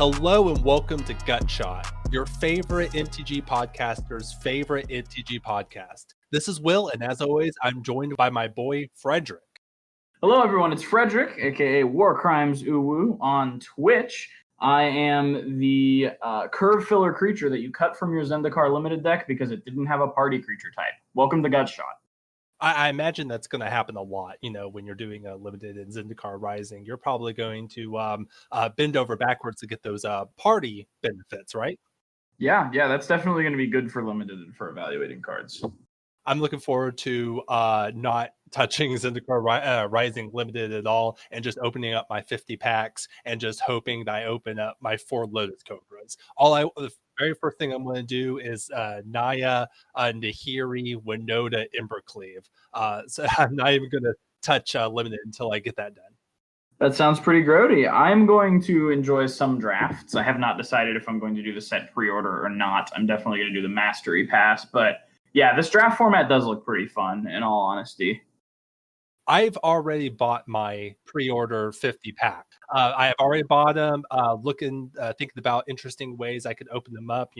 Hello and welcome to Gutshot, your favorite MTG podcaster's favorite MTG podcast. This is Will, and as always, I'm joined by my boy, Frederick. Hello, everyone. It's Frederick, aka War Crimes Uwu, on Twitch. I am the curve filler creature that you cut from your Zendikar limited deck because it didn't have a party creature type. Welcome to Gutshot. I imagine that's going to happen a lot. You know, when you're doing a limited in Zendikar Rising, you're probably going to bend over backwards to get those party benefits, right? Yeah, that's definitely going to be good for limited and for evaluating cards. I'm looking forward to not touching Zendikar Rising Limited at all and just opening up my 50 packs and just hoping that I open up my 4 Lotus Cobras. The very first thing I'm going to do is Naya, Nahiri, Winota, Embercleave. So I'm not even going to touch Limited until I get that done. That sounds pretty grody. I'm going to enjoy some drafts. I have not decided if I'm going to do the set pre-order or not. I'm definitely going to do the Mastery Pass, but yeah, this draft format does look pretty fun, in all honesty. I've already bought my pre-order 50 pack. I have already bought them, thinking about interesting ways I could open them up,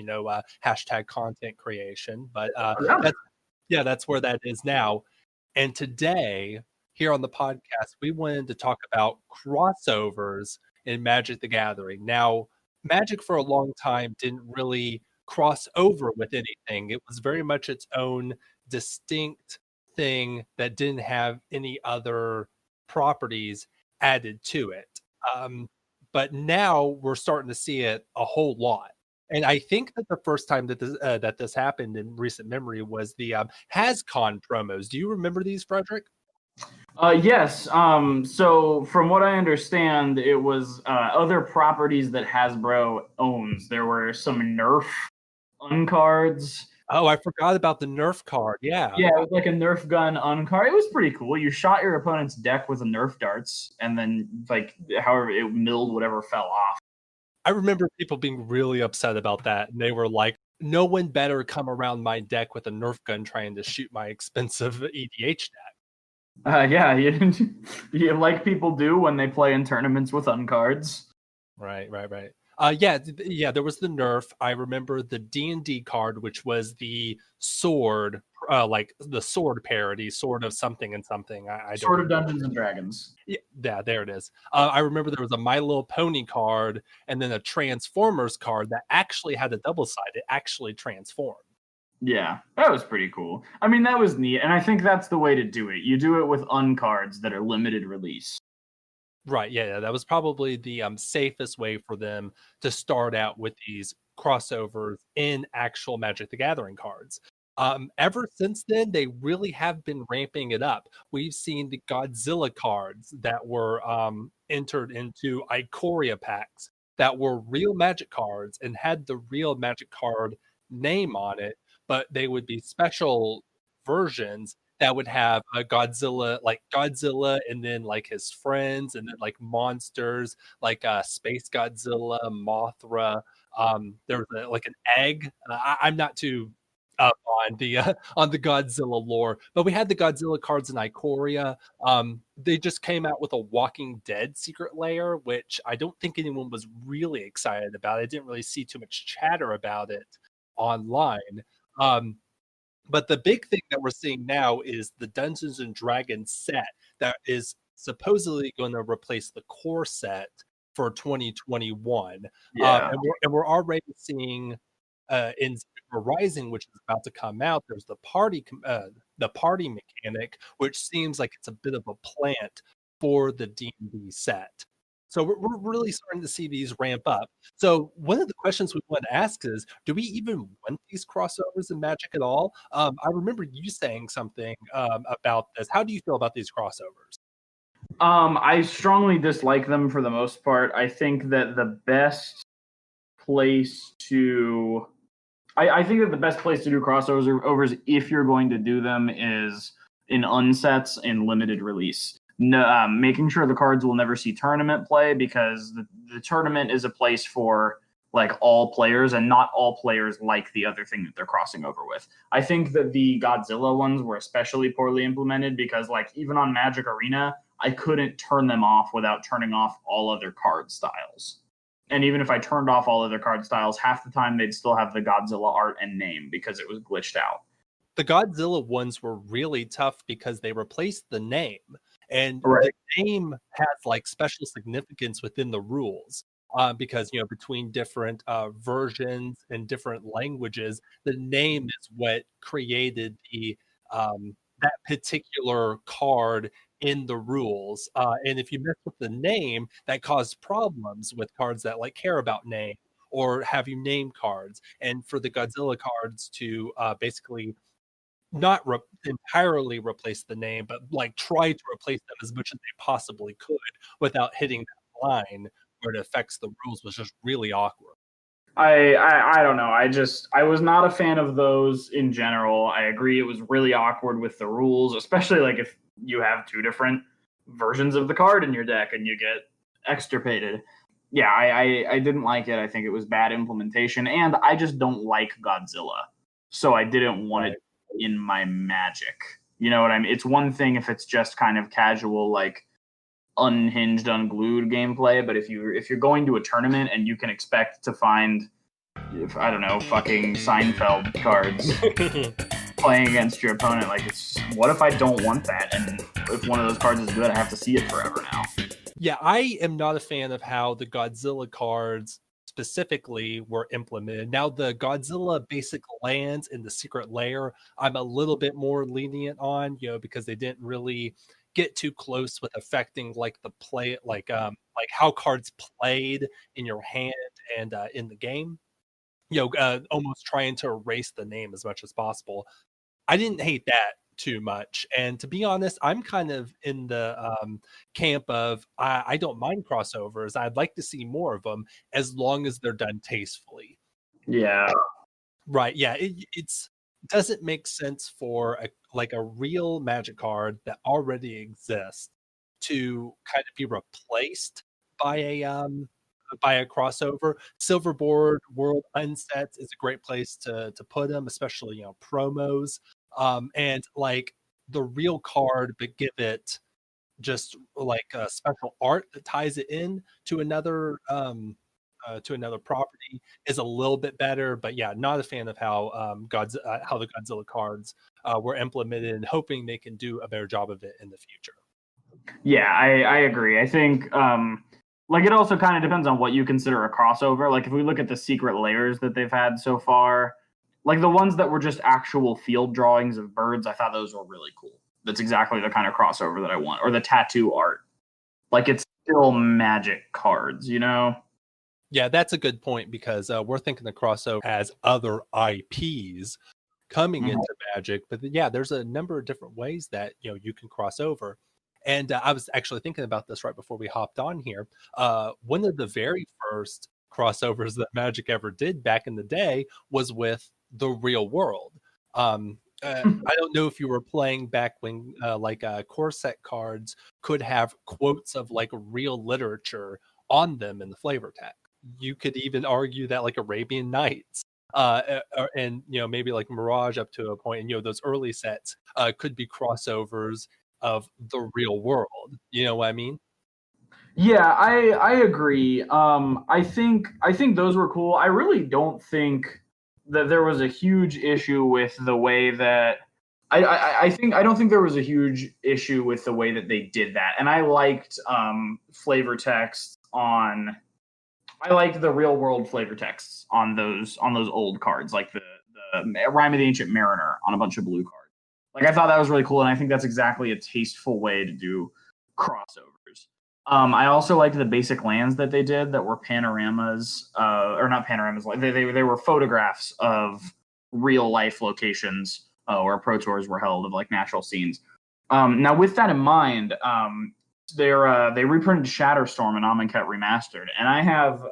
hashtag content creation. But that's where that is now. And today, here on the podcast, we wanted to talk about crossovers in Magic the Gathering. Now, Magic for a long time didn't really cross over with anything. It was very much its own distinct thing that didn't have any other properties added to it. But now we're starting to see it a whole lot. And I think that the first time that this happened in recent memory was the HasCon promos. Do you remember these, Frederick? Yes. So from what I understand, it was other properties that Hasbro owns. There were some Nerf uncards. Oh, I forgot about the Nerf card. Yeah. Yeah, it was like a Nerf gun uncard. It was pretty cool. You shot your opponent's deck with a Nerf darts, and then however it milled whatever fell off. I remember people being really upset about that, and they were like, "No one better come around my deck with a Nerf gun trying to shoot my expensive EDH deck." Yeah, you like people do when they play in tournaments with uncards. Right. There was the Nerf. I remember the D&D card, which was the sword, like the sword parody, sword of something and something. Sword of Dungeons and Dragons. Yeah, there it is. I remember there was a My Little Pony card and then a Transformers card that actually had a double side. It actually transformed. Yeah, that was pretty cool. I mean, that was neat, and I think that's the way to do it. You do it with uncards that are limited release. Right, yeah, that was probably the safest way for them to start out with these crossovers in actual Magic the Gathering cards. Ever since then, they really have been ramping it up. We've seen the Godzilla cards that were entered into Ikoria packs that were real Magic cards and had the real Magic card name on it, but they would be special versions that would have a Godzilla and then like his friends and then like monsters like Space Godzilla, Mothra. There was like an egg. I'm not too up on the Godzilla lore, but we had the Godzilla cards in Ikoria. They just came out with a Walking Dead secret layer, which I don't think anyone was really excited about. I didn't really see too much chatter about it online. But the big thing that we're seeing now is the Dungeons and Dragons set that is supposedly going to replace the core set for 2021. Yeah. And we're already seeing in Rising, which is about to come out, there's the party mechanic, which seems like it's a bit of a plant for the D&D set. So we're really starting to see these ramp up. So one of the questions we want to ask is, do we even want these crossovers in Magic at all? I remember you saying something about this. How do you feel about these crossovers? I strongly dislike them for the most part. I think that the best place to do crossovers if you're going to do them is in unsets in limited release. No, making sure the cards will never see tournament play, because the tournament is a place for like all players, and not all players like the other thing that they're crossing over with. I think that the Godzilla ones were especially poorly implemented because, like, even on Magic Arena, I couldn't turn them off without turning off all other card styles. And even if I turned off all other card styles, half the time they'd still have the Godzilla art and name because it was glitched out. The Godzilla ones were really tough because they replaced the name, and the Right. name has like special significance within the rules. Because between different versions and different languages, the name is what created the that particular card in the rules. And if you mess with the name, that caused problems with cards that like care about name or have you name cards. And for the Godzilla cards to basically not entirely replace the name, but like try to replace them as much as they possibly could without hitting that line where it affects the rules was just really awkward. I don't know. I was not a fan of those in general. I agree it was really awkward with the rules, especially like if you have two different versions of the card in your deck and you get extirpated. Yeah, I didn't like it. I think it was bad implementation, and I just don't like Godzilla, so I didn't want it Right. in my Magic. You know what I mean? It's one thing if it's just kind of casual, like unhinged, unglued gameplay. But if you're going to a tournament and you can expect to find, if I don't know, fucking Seinfeld cards playing against your opponent, like it's what if I don't want that? And if one of those cards is good, I have to see it forever now. Yeah, I am not a fan of how the Godzilla cards specifically were implemented. Now, the Godzilla basic lands in the secret lair, I'm a little bit more lenient on, because they didn't really get too close with affecting like the play, like how cards played in your hand and in the game. Almost trying to erase the name as much as possible. I didn't hate that too much. And to be honest, I'm kind of in the camp of I don't mind crossovers. I'd like to see more of them as long as they're done tastefully. Yeah, Right. Yeah. It's doesn't make sense for a real magic card that already exists to kind of be replaced by a crossover. Silverboard World Unsets is a great place to put them, especially promos. And like the real card, but give it just like a special art that ties it in to another property is a little bit better. But yeah, not a fan of how the Godzilla cards were implemented, and hoping they can do a better job of it in the future. yeah, I agree. I think like it also kind of depends on what you consider a crossover. Like if we look at the secret layers that they've had so far, like the ones that were just actual field drawings of birds, I thought those were really cool. That's exactly the kind of crossover that I want. Or the tattoo art. Like it's still magic cards, you know? Yeah, that's a good point because we're thinking the crossover as other IPs coming Mhm. into Magic, but yeah, there's a number of different ways that you can cross over. And I was actually thinking about this right before we hopped on here. One of the very first crossovers that Magic ever did back in the day was with the real world. I don't know if you were playing back when core set cards could have quotes of like real literature on them in the flavor text. You could even argue that like Arabian Nights and maybe like Mirage up to a point, and those early sets could be crossovers of the real world. You know what I mean? Yeah, I agree. I think those were cool. I really don't think that there was a huge issue with the way that I don't think there was a huge issue with the way that they did that. And I liked flavor text on I liked the real world flavor texts on those old cards, like the Rime of the Ancient Mariner on a bunch of blue cards. Like I thought that was really cool, and I think that's exactly a tasteful way to do crossovers. I also liked the basic lands that they did that were panoramas, or not panoramas. Like they were photographs of real life locations where pro tours were held of like natural scenes. Now, with that in mind, they reprinted Shatterstorm and Amonkhet Remastered, and I have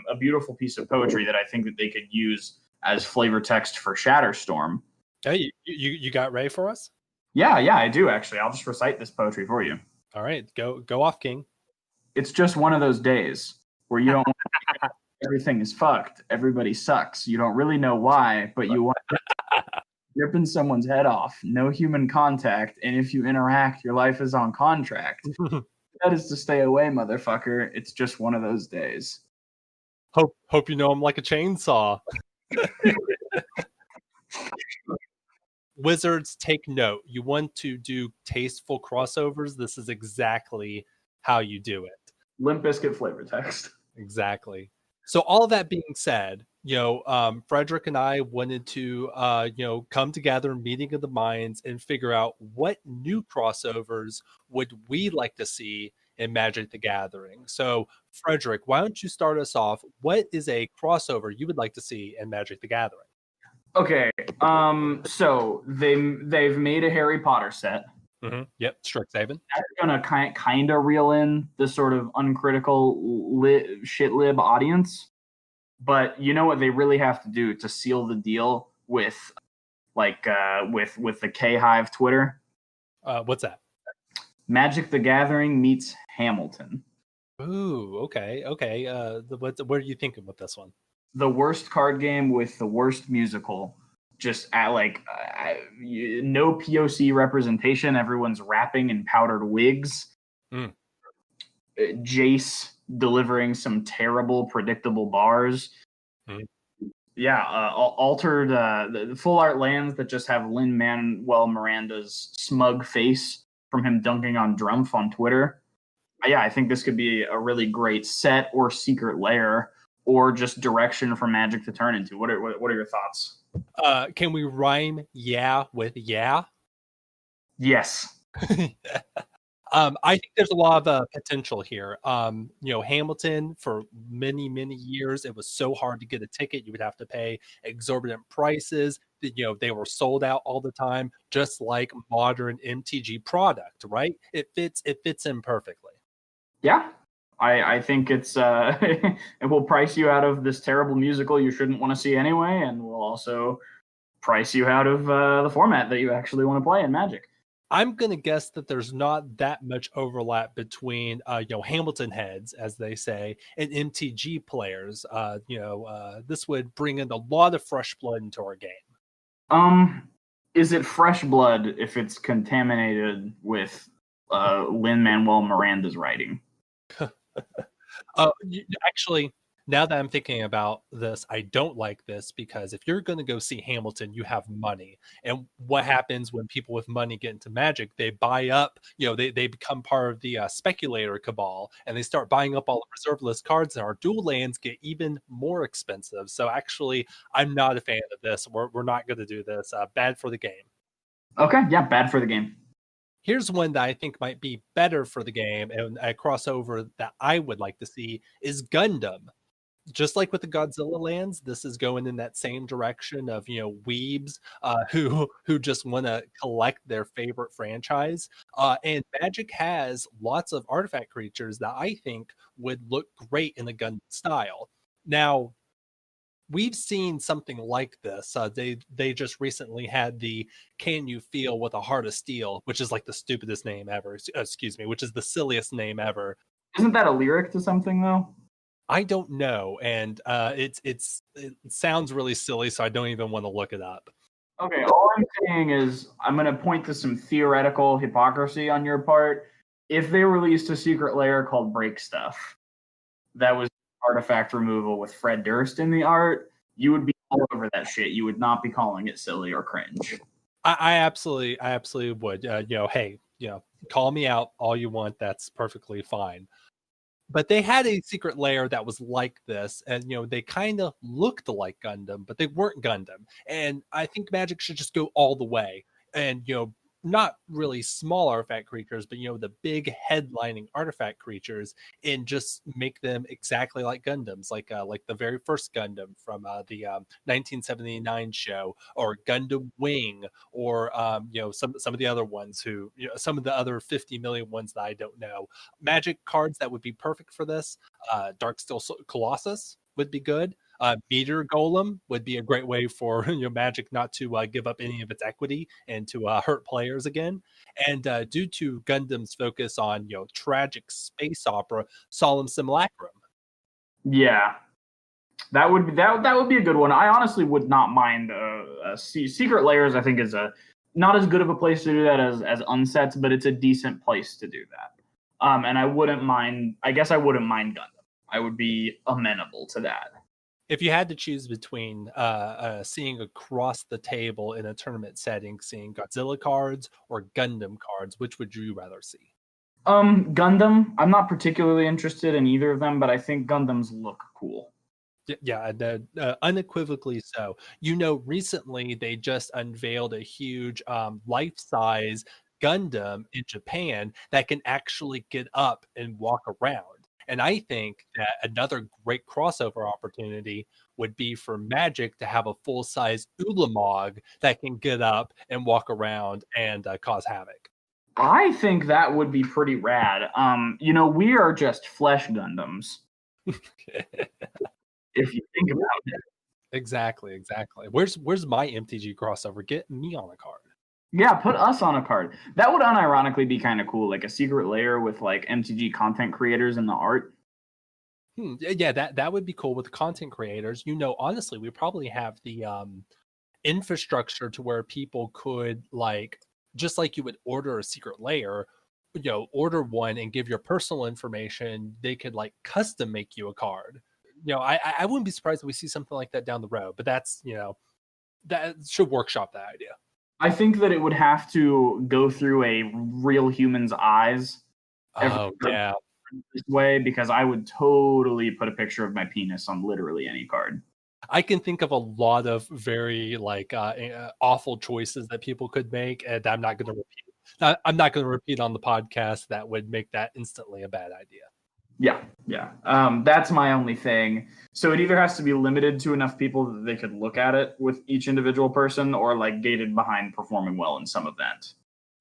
a beautiful piece of poetry that I think that they could use as flavor text for Shatterstorm. Hey, you got ready for us? Yeah, yeah, I do actually. I'll just recite this poetry for you. All right, go off, King. It's just one of those days where you don't everything is fucked. Everybody sucks. You don't really know why, but you want ripping someone's head off. No human contact, and if you interact, your life is on contract. That is to stay away, motherfucker. It's just one of those days. Hope you know him like a chainsaw. Wizards, take note. You want to do tasteful crossovers. This is exactly how you do it. Limp Bizkit flavor text. Exactly. So all that being said, Frederick and I wanted to, come together, meeting of the minds, and figure out what new crossovers would we like to see in Magic the Gathering. So, Frederick, why don't you start us off? What is a crossover you would like to see in Magic the Gathering? Okay. So they've made a Harry Potter set. Mm-hmm. Yep, Strixhaven. That's gonna kind of reel in the sort of uncritical shit lib audience. But you know what they really have to do to seal the deal with with the K Hive Twitter? What's that? Magic the Gathering meets Hamilton. Ooh, okay. What are you thinking with this one? The worst card game with the worst musical. Just at no POC representation. Everyone's rapping in powdered wigs. Mm. Jace delivering some terrible, predictable bars. Mm. Yeah, altered the full art lands that just have Lin-Manuel Miranda's smug face from him dunking on Drumpf on Twitter. Yeah, I think this could be a really great set or secret lair or just direction for Magic to turn into. What are your thoughts? Can we rhyme yeah with yeah? Yes. I think there's a lot of potential here. Hamilton, for many, many years, it was so hard to get a ticket. You would have to pay exorbitant prices. They were sold out all the time, just like modern MTG product, right? It fits in perfectly. Yeah. I think it's it will price you out of this terrible musical you shouldn't want to see anyway, and will also price you out of the format that you actually want to play in Magic. I'm going to guess that there's not that much overlap between, Hamilton heads, as they say, and MTG players. This would bring in a lot of fresh blood into our game. Is it fresh blood if it's contaminated with Lin-Manuel Miranda's writing? Actually, now that I'm thinking about this, I don't like this because if you're going to go see Hamilton, you have money. And what happens when people with money get into Magic? They buy up, they become part of the speculator cabal and they start buying up all the reserve list cards, and our dual lands get even more expensive. So actually, I'm not a fan of this. We're not going to do this. Bad for the game. Okay, yeah, bad for the game. Here's one that I think might be better for the game, and a crossover that I would like to see is Gundam. Just like with the Godzilla lands, this is going in that same direction of weebs who just want to collect their favorite franchise. And Magic has lots of artifact creatures that I think would look great in the Gundam style. Now, we've seen something like this. They just recently had the "Can You Feel with a Heart of Steel," which is like the stupidest name ever. Excuse me, which is the silliest name ever. Isn't that a lyric to something though? I don't know, and it sounds really silly, so I don't even want to look it up. Okay, all I'm saying is I'm going to point to some theoretical hypocrisy on your part. If they released a secret layer called Break Stuff, that was artifact removal with Fred Durst in the art, you would be all over that shit. You would not be calling it silly or cringe. I absolutely would. Hey, call me out all you want. That's perfectly fine. But they had a secret layer that was like this, and they kind of looked like Gundam, but they weren't Gundam. And I think Magic should just go all the way, and not really small artifact creatures, but the big headlining artifact creatures, and just make them exactly like Gundams, like the very first Gundam from the 1979 show, or Gundam Wing, or some of the other ones who some of the other 50 million ones that I don't know. Magic cards that would be perfect for this: Darksteel Colossus would be good. Meteor Golem would be a great way for Magic not to give up any of its equity and to hurt players again. And due to Gundam's focus on tragic space opera, Solemn Simulacrum. Yeah, that would be a good one. I honestly would not mind secret layers. I think is a not as good of a place to do that as unsets, but it's a decent place to do that. And I wouldn't mind. I guess I wouldn't mind Gundam. I would be amenable to that. If you had to choose between seeing across the table in a tournament setting, seeing Godzilla cards or Gundam cards, which would you rather see? Gundam. I'm not particularly interested in either of them, but I think Gundams look cool. Yeah, unequivocally so. Recently they just unveiled a huge life-size Gundam in Japan that can actually get up and walk around. And I think that another great crossover opportunity would be for Magic to have a full-size Ulamog that can get up and walk around and cause havoc. I think that would be pretty rad. We are just flesh Gundams, if you think about it. Exactly. Where's my MTG crossover? Get me on a card. Yeah, put us on a card. That would unironically be kind of cool, like a secret layer with like MTG content creators in the art. Yeah, that would be cool with the content creators. Honestly, we probably have the infrastructure to where people could just like you would order a secret layer, order one and give your personal information. They could custom make you a card. I wouldn't be surprised if we see something like that down the road. But that's that should workshop that idea. I think that it would have to go through a real human's eyes Oh yeah. this way, because I would totally put a picture of my penis on literally any card. I can think of a lot of very awful choices that people could make, and I'm not going to repeat. I'm not going to repeat on the podcast. That would make that instantly a bad idea. Yeah. That's my only thing. So it either has to be limited to enough people that they could look at it with each individual person, or gated behind performing well in some event.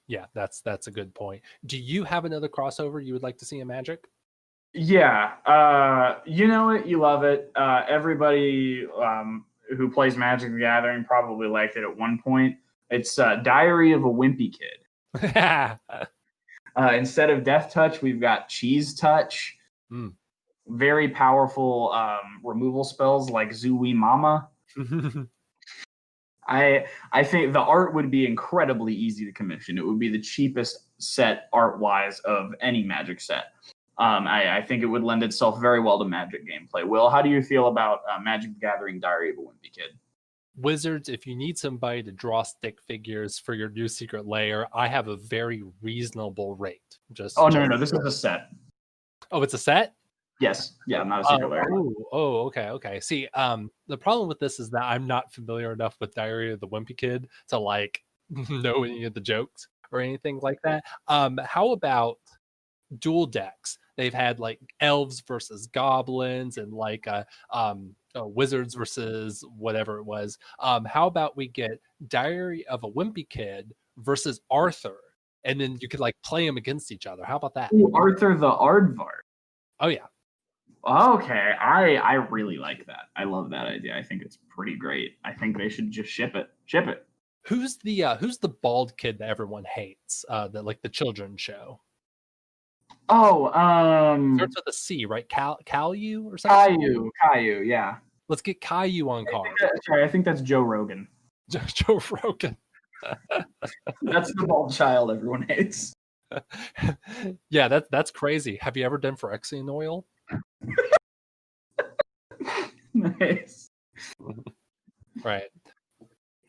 Yeah, that's a good point. Do you have another crossover you would like to see in Magic? Yeah, you know it, you love it. Everybody who plays Magic the Gathering probably liked it at one point. It's Diary of a Wimpy Kid. Instead of Death Touch, we've got Cheese Touch. Very powerful removal spells like Zooey Mama. I think the art would be incredibly easy to commission. It would be the cheapest set art-wise of any Magic set. I think it would lend itself very well to Magic gameplay. Will, how do you feel about Magic the Gathering Diary of a Wimpy Kid? Wizards, if you need somebody to draw stick figures for your new secret layer, I have a very reasonable rate. No, this is a set. Oh, it's a set? Yes. Yeah, not a secret layer. Okay. See, the problem with this is that I'm not familiar enough with Diary of the Wimpy Kid to know any of the jokes or anything like that. How about dual decks? They've had elves versus goblins and wizards versus whatever it was. How about we get Diary of a Wimpy Kid versus Arthur, and then you could play them against each other. How about that? Ooh, Arthur the Aardvark. Oh yeah. Okay, I really like that. I love that idea. I think it's pretty great. I think they should just ship it. Who's the bald kid that everyone hates? The children's show. Oh, starts with a C, right? Caillou or something? Caillou, yeah. Let's get Caillou on card. I think that's Joe Rogan. Joe Rogan. That's the bald child everyone hates. Yeah, that's crazy. Have you ever done Phyrexian oil? Nice. Right.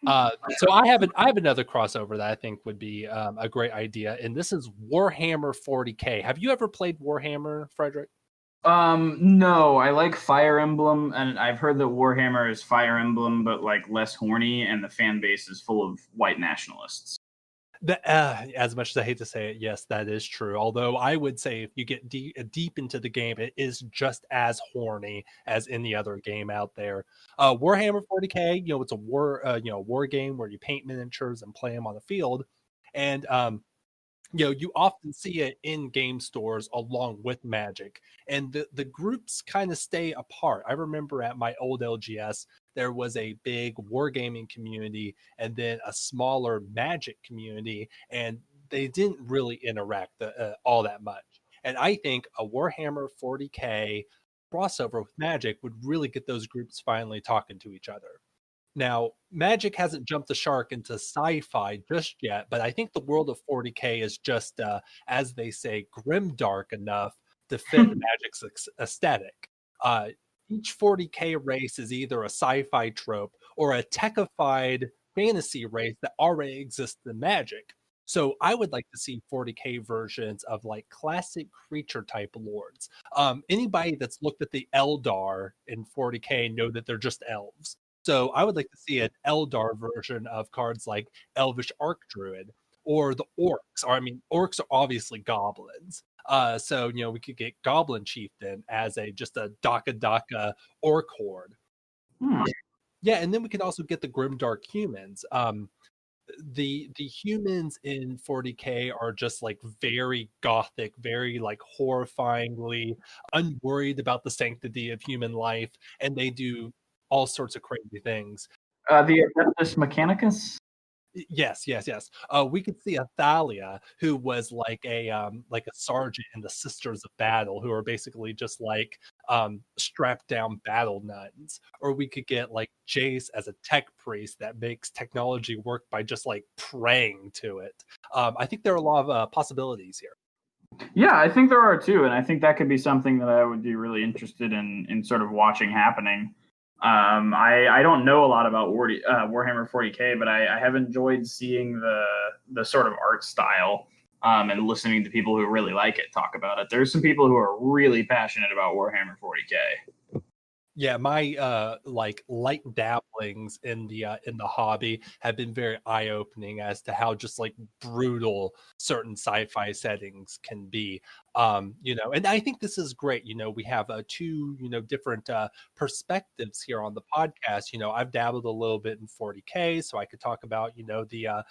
So I have another crossover that I think would be a great idea, and this is Warhammer 40K. Have you ever played Warhammer, Frederick? No, I like Fire Emblem, and I've heard that Warhammer is Fire Emblem, but less horny, and the fan base is full of white nationalists. As much as I hate to say it, yes, that is true. Although I would say if you get deep into the game, it is just as horny as any other game out there. Warhammer 40K, it's a war game where you paint miniatures and play them on the field, and you often see it in game stores along with Magic, and the groups kind of stay apart. I remember at my old LGS, there was a big wargaming community and then a smaller Magic community, and they didn't really interact all that much. And I think a Warhammer 40K crossover with Magic would really get those groups finally talking to each other. Now, Magic hasn't jumped the shark into sci-fi just yet, but I think the world of 40K is just, as they say, grimdark enough to fit Magic's aesthetic. Uh, each 40K race is either a sci-fi trope or a techified fantasy race that already exists in Magic. So I would like to see 40K versions of like classic creature type lords. Anybody that's looked at the Eldar in 40K know that they're just elves. So I would like to see an Eldar version of cards like Elvish Archdruid or the orcs. Or I mean, orcs are obviously goblins. So we could get Goblin Chieftain as a just a Daka orc horde. Hmm. Yeah, and then we could also get the Grimdark humans. The humans in 40K are just like very gothic, very like horrifyingly unworried about the sanctity of human life, and they do all sorts of crazy things. The Adeptus Mechanicus. Yes. We could see a Thalia who was like a sergeant in the Sisters of Battle, who are basically just like strapped down battle nuns. Or we could get like Jace as a tech priest that makes technology work by just like praying to it. I think there are a lot of possibilities here. Yeah, I think there are too, and I think that could be something that I would be really interested in sort of watching happening. I don't know a lot about Warhammer 40K, but I have enjoyed seeing the sort of art style and listening to people who really like it talk about it. There's some people who are really passionate about Warhammer 40K. Yeah, my like light dabblings in the hobby have been very eye-opening as to how just like brutal certain sci-fi settings can be. And I think this is great. We have two, different perspectives here on the podcast. I've dabbled a little bit in 40K, so I could talk about, the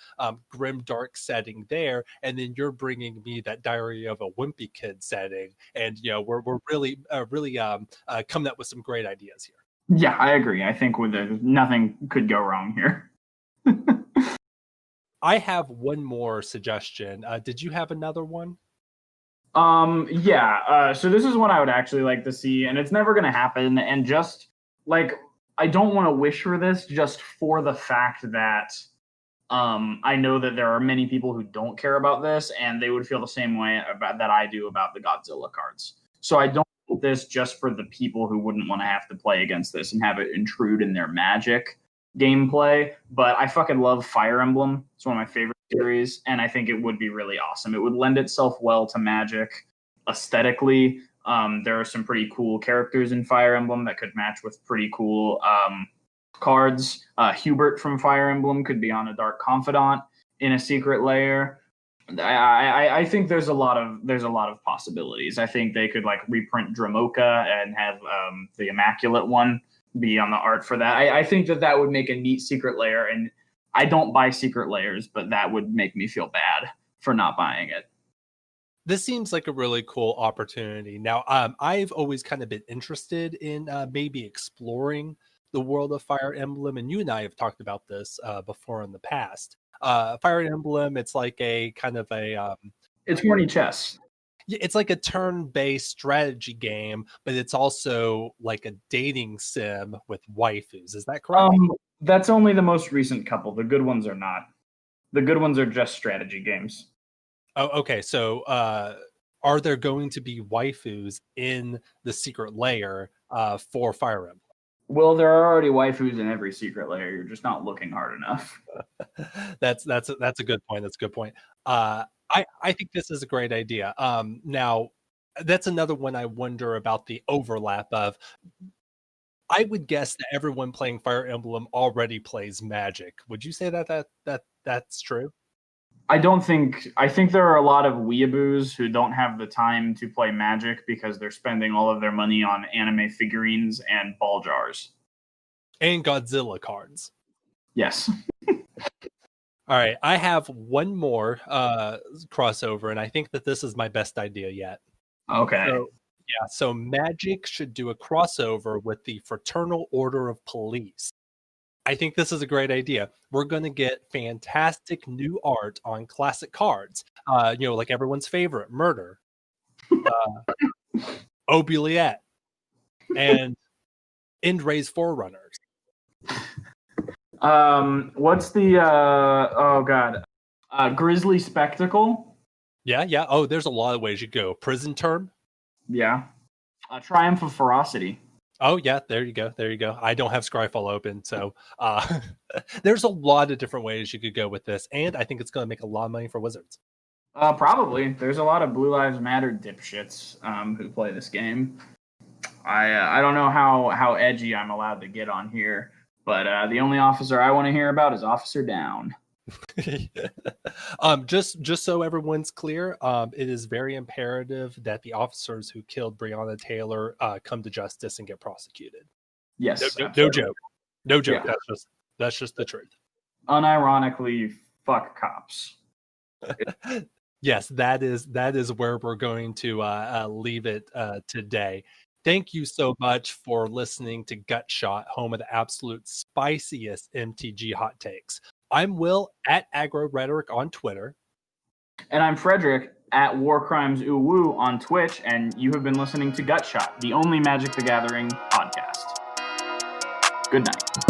grim dark setting there, and then you're bringing me that Diary of a Wimpy Kid setting, and we're really coming up with some great ideas here. Yeah, I agree. I think nothing could go wrong here. I have one more suggestion. Did you have another one? Yeah. So this is one I would actually like to see, and it's never going to happen. And just like I don't want to wish for this, just for the fact that I know that there are many people who don't care about this, and they would feel the same way about that I do about the Godzilla cards. So I don't want this just for the people who wouldn't want to have to play against this and have it intrude in their Magic gameplay. But I fucking love Fire Emblem. It's one of my favorite series, and I think it would be really awesome. It would lend itself well to Magic aesthetically. There are some pretty cool characters in Fire Emblem that could match with pretty cool cards. Hubert from Fire Emblem could be on a Dark Confidant in a secret layer. I think there's a lot of possibilities. I think they could like reprint Dramoka and have the Immaculate one be on the art for that. I think that would make a neat secret layer, and I don't buy secret layers, but that would make me feel bad for not buying it. This seems like a really cool opportunity. Now, I've always kind of been interested in maybe exploring the world of Fire Emblem, and you and I have talked about this before in the past. Fire Emblem, it's like a kind of it's horny chess. It's like a turn-based strategy game, but it's also like a dating sim with waifus. Is that correct? That's only the most recent couple. The good ones are not. The good ones are just strategy games. Oh, okay. So, are there going to be waifus in the secret layer for Fire Emblem? Well, there are already waifus in every secret layer. You're just not looking hard enough. That's a good point. That's a good point. I think this is a great idea. Now, that's another one I wonder about the overlap of. I would guess that everyone playing Fire Emblem already plays Magic. Would you say that's true? I think there are a lot of weeaboos who don't have the time to play Magic because they're spending all of their money on anime figurines and ball jars. And Godzilla cards. Yes. All right, I have one more crossover, and I think that this is my best idea yet. Okay. So Magic should do a crossover with the Fraternal Order of Police. I think this is a great idea. We're going to get fantastic new art on classic cards. Like everyone's favorite, Murder, Oubliette, and End-Raise Forerunners. What's the oh god, Grizzly Spectacle? Yeah. Oh, there's a lot of ways you go. Prison Term. Yeah. Triumph of Ferocity. Oh yeah, there you go. There you go. I don't have Scryfall open, so there's a lot of different ways you could go with this, and I think it's going to make a lot of money for Wizards. Probably. There's a lot of Blue Lives Matter dipshits who play this game. I don't know how edgy I'm allowed to get on here, but the only officer I want to hear about is Officer Down. Just so everyone's clear, it is very imperative that the officers who killed Breonna Taylor come to justice and get prosecuted. Yes, no joke, no joke. Yeah. That's just the truth. Unironically, fuck cops. Yes, that is where we're going to leave it today. Thank you so much for listening to Gutshot, home of the absolute spiciest MTG hot takes. I'm Will at Aggro Rhetoric on Twitter. And I'm Frederick at War Crimes Ooh Woo on Twitch, and you have been listening to Gutshot, the only Magic the Gathering podcast. Good night.